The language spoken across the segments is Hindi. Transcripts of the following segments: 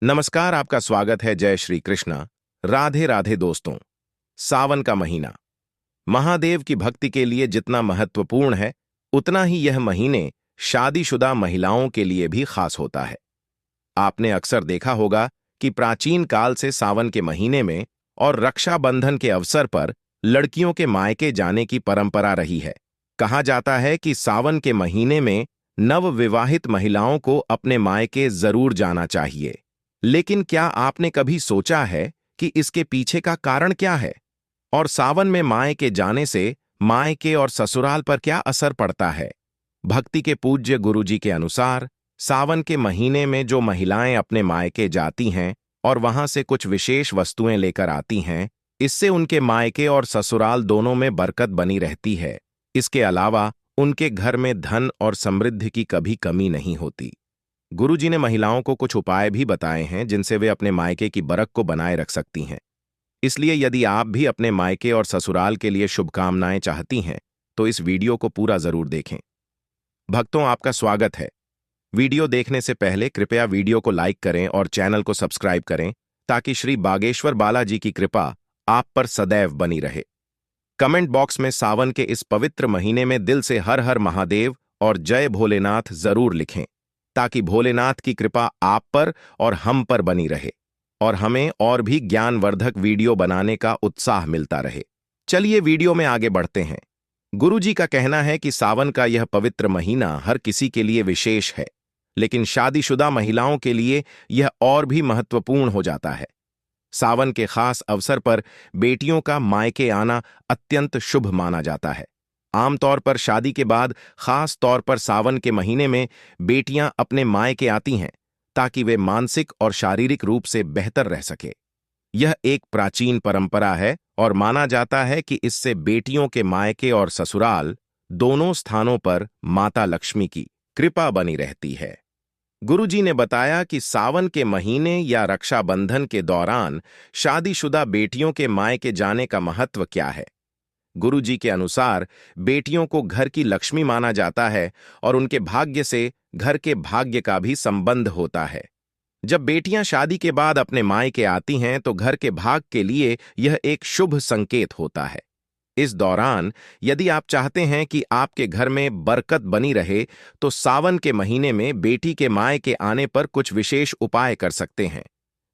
नमस्कार, आपका स्वागत है। जय श्री कृष्ण। राधे राधे दोस्तों। सावन का महीना महादेव की भक्ति के लिए जितना महत्वपूर्ण है, उतना ही यह महीने शादीशुदा महिलाओं के लिए भी खास होता है। आपने अक्सर देखा होगा कि प्राचीन काल से सावन के महीने में और रक्षाबंधन के अवसर पर लड़कियों के मायके जाने की परंपरा रही है। कहा जाता है कि सावन के महीने में नवविवाहित महिलाओं को अपने मायके जरूर जाना चाहिए। लेकिन क्या आपने कभी सोचा है कि इसके पीछे का कारण क्या है? और सावन में मायके जाने से मायके और ससुराल पर क्या असर पड़ता है? भक्ति के पूज्य गुरुजी के अनुसार सावन के महीने में जो महिलाएं अपने मायके जाती हैं और वहां से कुछ विशेष वस्तुएं लेकर आती हैं, इससे उनके मायके और ससुराल दोनों में बरकत बनी रहती है। इसके अलावा उनके घर में धन और समृद्धि की कभी कमी नहीं होती। गुरुजी ने महिलाओं को कुछ उपाय भी बताए हैं जिनसे वे अपने मायके की बरकत को बनाए रख सकती हैं। इसलिए यदि आप भी अपने मायके और ससुराल के लिए शुभकामनाएं चाहती हैं, तो इस वीडियो को पूरा जरूर देखें। भक्तों, आपका स्वागत है। वीडियो देखने से पहले कृपया वीडियो को लाइक करें और चैनल को सब्सक्राइब करें, ताकि श्री बागेश्वर बालाजी की कृपा आप पर सदैव बनी रहे। कमेंट बॉक्स में सावन के इस पवित्र महीने में दिल से हर हर महादेव और जय भोलेनाथ जरूर लिखें, ताकि भोलेनाथ की कृपा आप पर और हम पर बनी रहे और हमें और भी ज्ञानवर्धक वीडियो बनाने का उत्साह मिलता रहे। चलिए वीडियो में आगे बढ़ते हैं। गुरुजी का कहना है कि सावन का यह पवित्र महीना हर किसी के लिए विशेष है, लेकिन शादीशुदा महिलाओं के लिए यह और भी महत्वपूर्ण हो जाता है। सावन के खास अवसर पर बेटियों का मायके आना अत्यंत शुभ माना जाता है। आमतौर पर शादी के बाद खास तौर पर सावन के महीने में बेटियां अपने मायके आती हैं, ताकि वे मानसिक और शारीरिक रूप से बेहतर रह सके। यह एक प्राचीन परंपरा है और माना जाता है कि इससे बेटियों के मायके और ससुराल दोनों स्थानों पर माता लक्ष्मी की कृपा बनी रहती है। गुरुजी ने बताया कि सावन के महीने या रक्षाबंधन के दौरान शादीशुदा बेटियों के मायके जाने का महत्व क्या है। गुरुजी के अनुसार बेटियों को घर की लक्ष्मी माना जाता है और उनके भाग्य से घर के भाग्य का भी संबंध होता है। जब बेटियां शादी के बाद अपने मायके आती हैं, तो घर के भाग्य के लिए यह एक शुभ संकेत होता है। इस दौरान यदि आप चाहते हैं कि आपके घर में बरकत बनी रहे, तो सावन के महीने में बेटी के मायके आने पर कुछ विशेष उपाय कर सकते हैं।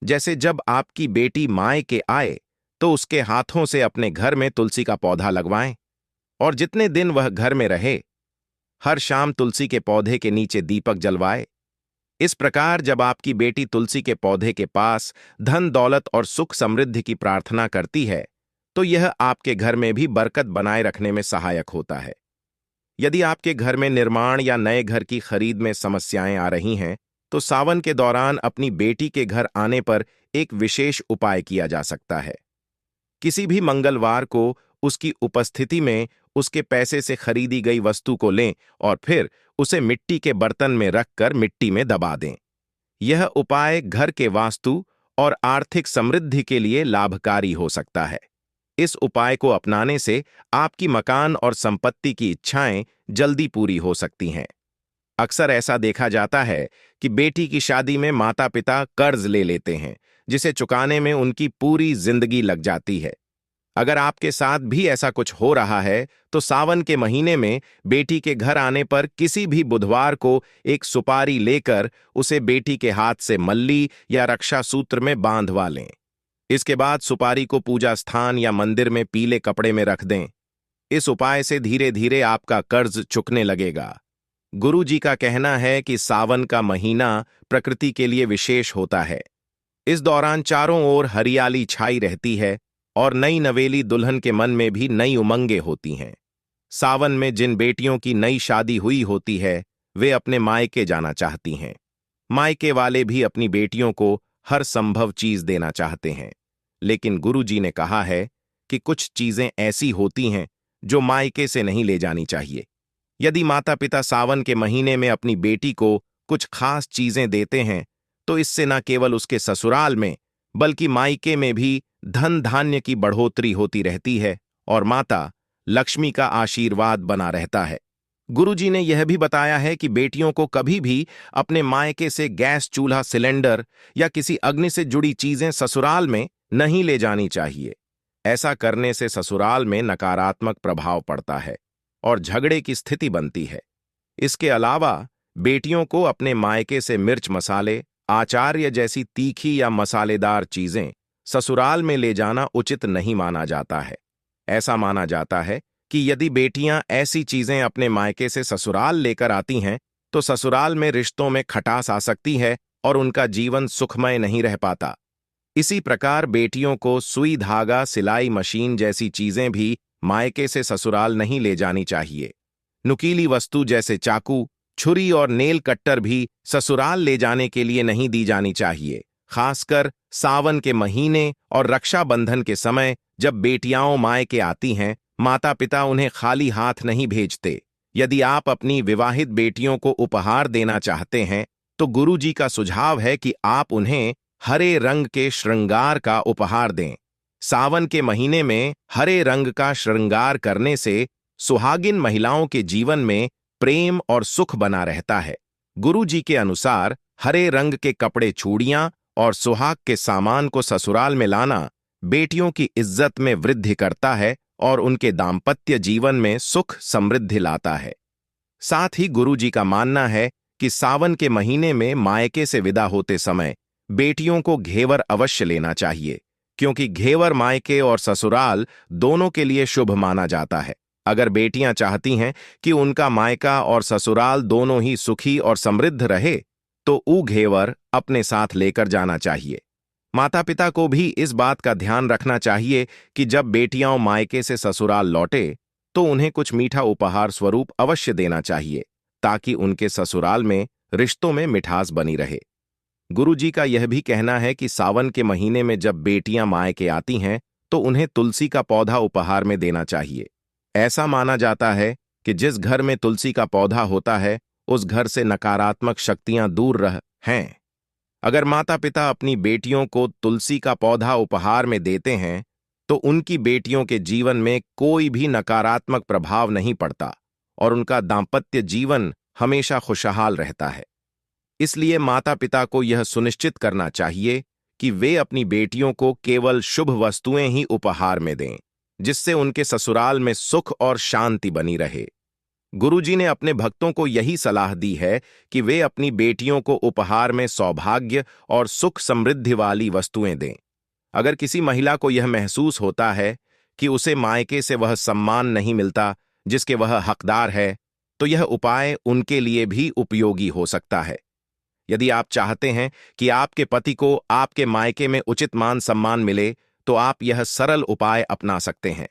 जैसे जब आपकी बेटी मायके आए, तो उसके हाथों से अपने घर में तुलसी का पौधा लगवाएं और जितने दिन वह घर में रहे, हर शाम तुलसी के पौधे के नीचे दीपक जलवाए। इस प्रकार जब आपकी बेटी तुलसी के पौधे के पास धन दौलत और सुख समृद्धि की प्रार्थना करती है, तो यह आपके घर में भी बरकत बनाए रखने में सहायक होता है। यदि आपके घर में निर्माण या नए घर की खरीद में समस्याएं आ रही हैं, तो सावन के दौरान अपनी बेटी के घर आने पर एक विशेष उपाय किया जा सकता है। किसी भी मंगलवार को उसकी उपस्थिति में उसके पैसे से खरीदी गई वस्तु को लें और फिर उसे मिट्टी के बर्तन में रखकर मिट्टी में दबा दें। यह उपाय घर के वास्तु और आर्थिक समृद्धि के लिए लाभकारी हो सकता है। इस उपाय को अपनाने से आपकी मकान और संपत्ति की इच्छाएं जल्दी पूरी हो सकती हैं। अक्सर ऐसा देखा जाता है कि बेटी की शादी में माता पिता कर्ज ले लेते हैं, जिसे चुकाने में उनकी पूरी जिंदगी लग जाती है। अगर आपके साथ भी ऐसा कुछ हो रहा है, तो सावन के महीने में बेटी के घर आने पर किसी भी बुधवार को एक सुपारी लेकर उसे बेटी के हाथ से मल्ली या रक्षा सूत्र में बांधवा लें। इसके बाद सुपारी को पूजा स्थान या मंदिर में पीले कपड़े में रख दें। इस उपाय से धीरे धीरे आपका कर्ज चुकने लगेगा। गुरु जी का कहना है कि सावन का महीना प्रकृति के लिए विशेष होता है। इस दौरान चारों ओर हरियाली छाई रहती है और नई नवेली दुल्हन के मन में भी नई उमंगें होती हैं। सावन में जिन बेटियों की नई शादी हुई होती है, वे अपने मायके जाना चाहती हैं। मायके वाले भी अपनी बेटियों को हर संभव चीज देना चाहते हैं, लेकिन गुरु जी ने कहा है कि कुछ चीजें ऐसी होती हैं जो मायके से नहीं ले जानी चाहिए। यदि माता पिता सावन के महीने में अपनी बेटी को कुछ खास चीजें देते हैं, तो इससे न केवल उसके ससुराल में बल्कि मायके में भी धन धान्य की बढ़ोतरी होती रहती है और माता लक्ष्मी का आशीर्वाद बना रहता है। गुरुजी ने यह भी बताया है कि बेटियों को कभी भी अपने मायके से गैस चूल्हा सिलेंडर या किसी अग्नि से जुड़ी चीजें ससुराल में नहीं ले जानी चाहिए। ऐसा करने से ससुराल में नकारात्मक प्रभाव पड़ता है और झगड़े की स्थिति बनती है। इसके अलावा बेटियों को अपने मायके से मिर्च मसाले, आचार्य जैसी तीखी या मसालेदार चीजें ससुराल में ले जाना उचित नहीं माना जाता है। ऐसा माना जाता है कि यदि बेटियां ऐसी चीजें अपने मायके से ससुराल लेकर आती हैं, तो ससुराल में रिश्तों में खटास आ सकती है और उनका जीवन सुखमय नहीं रह पाता। इसी प्रकार बेटियों को सुई धागा, सिलाई मशीन जैसी चीजें भी मायके से ससुराल नहीं ले जानी चाहिए। नुकीली वस्तु जैसे चाकू, छुरी और नेल कट्टर भी ससुराल ले जाने के लिए नहीं दी जानी चाहिए। खासकर सावन के महीने और रक्षाबंधन के समय जब बेटियां मायके आती हैं, माता पिता उन्हें खाली हाथ नहीं भेजते। यदि आप अपनी विवाहित बेटियों को उपहार देना चाहते हैं, तो गुरुजी का सुझाव है कि आप उन्हें हरे रंग के श्रृंगार का उपहार दें। सावन के महीने में हरे रंग का श्रृंगार करने से सुहागिन महिलाओं के जीवन में प्रेम और सुख बना रहता है। गुरुजी के अनुसार हरे रंग के कपड़े, चूड़ियां और सुहाग के सामान को ससुराल में लाना बेटियों की इज्जत में वृद्धि करता है और उनके दाम्पत्य जीवन में सुख समृद्धि लाता है। साथ ही गुरुजी का मानना है कि सावन के महीने में मायके से विदा होते समय बेटियों को घेवर अवश्य लेना चाहिए, क्योंकि घेवर मायके और ससुराल दोनों के लिए शुभ माना जाता है। अगर बेटियां चाहती हैं कि उनका मायका और ससुराल दोनों ही सुखी और समृद्ध रहे, तो ऊ घेवर अपने साथ लेकर जाना चाहिए। माता पिता को भी इस बात का ध्यान रखना चाहिए कि जब बेटियां मायके से ससुराल लौटे तो उन्हें कुछ मीठा उपहार स्वरूप अवश्य देना चाहिए, ताकि उनके ससुराल में रिश्तों में मिठास बनी रहे। गुरुजी का यह भी कहना है कि सावन के महीने में जब बेटियां मायके आती हैं, तो उन्हें तुलसी का पौधा उपहार में देना चाहिए। ऐसा माना जाता है कि जिस घर में तुलसी का पौधा होता है, उस घर से नकारात्मक शक्तियां दूर रह हैं। अगर माता पिता अपनी बेटियों को तुलसी का पौधा उपहार में देते हैं, तो उनकी बेटियों के जीवन में कोई भी नकारात्मक प्रभाव नहीं पड़ता और उनका दाम्पत्य जीवन हमेशा खुशहाल रहता है। इसलिए माता पिता को यह सुनिश्चित करना चाहिए कि वे अपनी बेटियों को केवल शुभ वस्तुएं ही उपहार में दें, जिससे उनके ससुराल में सुख और शांति बनी रहे। गुरुजी ने अपने भक्तों को यही सलाह दी है कि वे अपनी बेटियों को उपहार में सौभाग्य और सुख समृद्धि वाली वस्तुएं दें। अगर किसी महिला को यह महसूस होता है कि उसे मायके से वह सम्मान नहीं मिलता जिसके वह हकदार है, तो यह उपाय उनके लिए भी उपयोगी हो सकता है। यदि आप चाहते हैं कि आपके पति को आपके मायके में उचित मान सम्मान मिले, तो आप यह सरल उपाय अपना सकते हैं।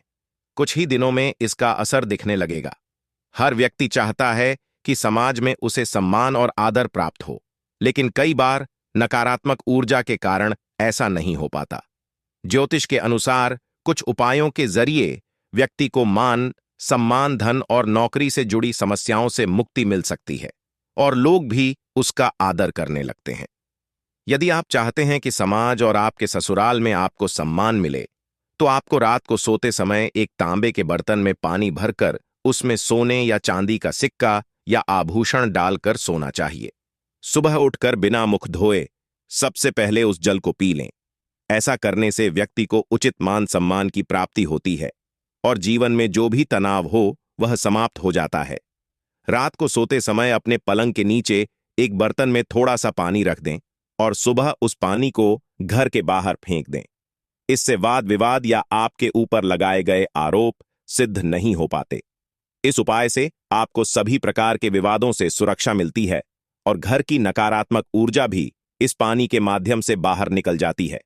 कुछ ही दिनों में इसका असर दिखने लगेगा। हर व्यक्ति चाहता है कि समाज में उसे सम्मान और आदर प्राप्त हो, लेकिन कई बार नकारात्मक ऊर्जा के कारण ऐसा नहीं हो पाता। ज्योतिष के अनुसार कुछ उपायों के जरिए व्यक्ति को मान, सम्मान, धन और नौकरी से जुड़ी समस्याओं से मुक्ति मिल सकती है और लोग भी उसका आदर करने लगते हैं। यदि आप चाहते हैं कि समाज और आपके ससुराल में आपको सम्मान मिले, तो आपको रात को सोते समय एक तांबे के बर्तन में पानी भरकर उसमें सोने या चांदी का सिक्का या आभूषण डालकर सोना चाहिए। सुबह उठकर बिना मुख धोए सबसे पहले उस जल को पी लें। ऐसा करने से व्यक्ति को उचित मान सम्मान की प्राप्ति होती है और जीवन में जो भी तनाव हो वह समाप्त हो जाता है। रात को सोते समय अपने पलंग के नीचे एक बर्तन में थोड़ा सा पानी रख दें और सुबह उस पानी को घर के बाहर फेंक दें। इससे वाद विवाद या आपके ऊपर लगाए गए आरोप सिद्ध नहीं हो पाते। इस उपाय से आपको सभी प्रकार के विवादों से सुरक्षा मिलती है और घर की नकारात्मक ऊर्जा भी इस पानी के माध्यम से बाहर निकल जाती है।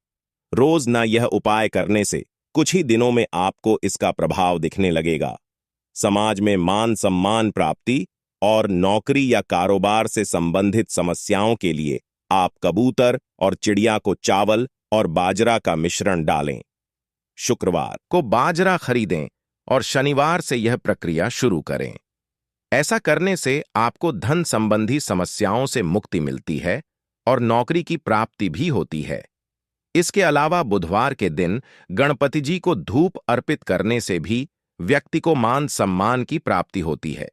रोज न यह उपाय करने से कुछ ही दिनों में आपको इसका प्रभाव दिखने लगेगा। समाज में मान सम्मान प्राप्ति और नौकरी या कारोबार से संबंधित समस्याओं के लिए आप कबूतर और चिड़िया को चावल और बाजरा का मिश्रण डालें। शुक्रवार को बाजरा खरीदें और शनिवार से यह प्रक्रिया शुरू करें। ऐसा करने से आपको धन संबंधी समस्याओं से मुक्ति मिलती है और नौकरी की प्राप्ति भी होती है। इसके अलावा बुधवार के दिन गणपति जी को धूप अर्पित करने से भी व्यक्ति को मान सम्मान की प्राप्ति होती है।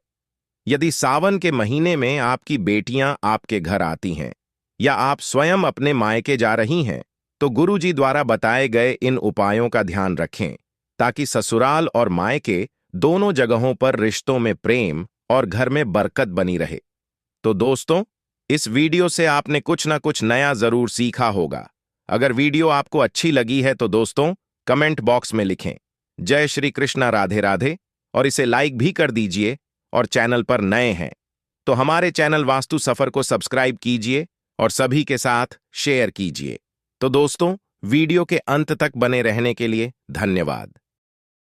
यदि सावन के महीने में आपकी बेटियां आपके घर आती हैं या आप स्वयं अपने मायके जा रही हैं, तो गुरुजी द्वारा बताए गए इन उपायों का ध्यान रखें ताकि ससुराल और मायके दोनों जगहों पर रिश्तों में प्रेम और घर में बरकत बनी रहे। तो दोस्तों, इस वीडियो से आपने कुछ ना कुछ नया जरूर सीखा होगा। अगर वीडियो आपको अच्छी लगी है तो दोस्तों कमेंट बॉक्स में लिखें जय श्री कृष्णा राधे राधे और इसे लाइक भी कर दीजिए। और चैनल पर नए हैं तो हमारे चैनल वास्तु सफर को सब्सक्राइब कीजिए और सभी के साथ शेयर कीजिए। तो दोस्तों, वीडियो के अंत तक बने रहने के लिए धन्यवाद।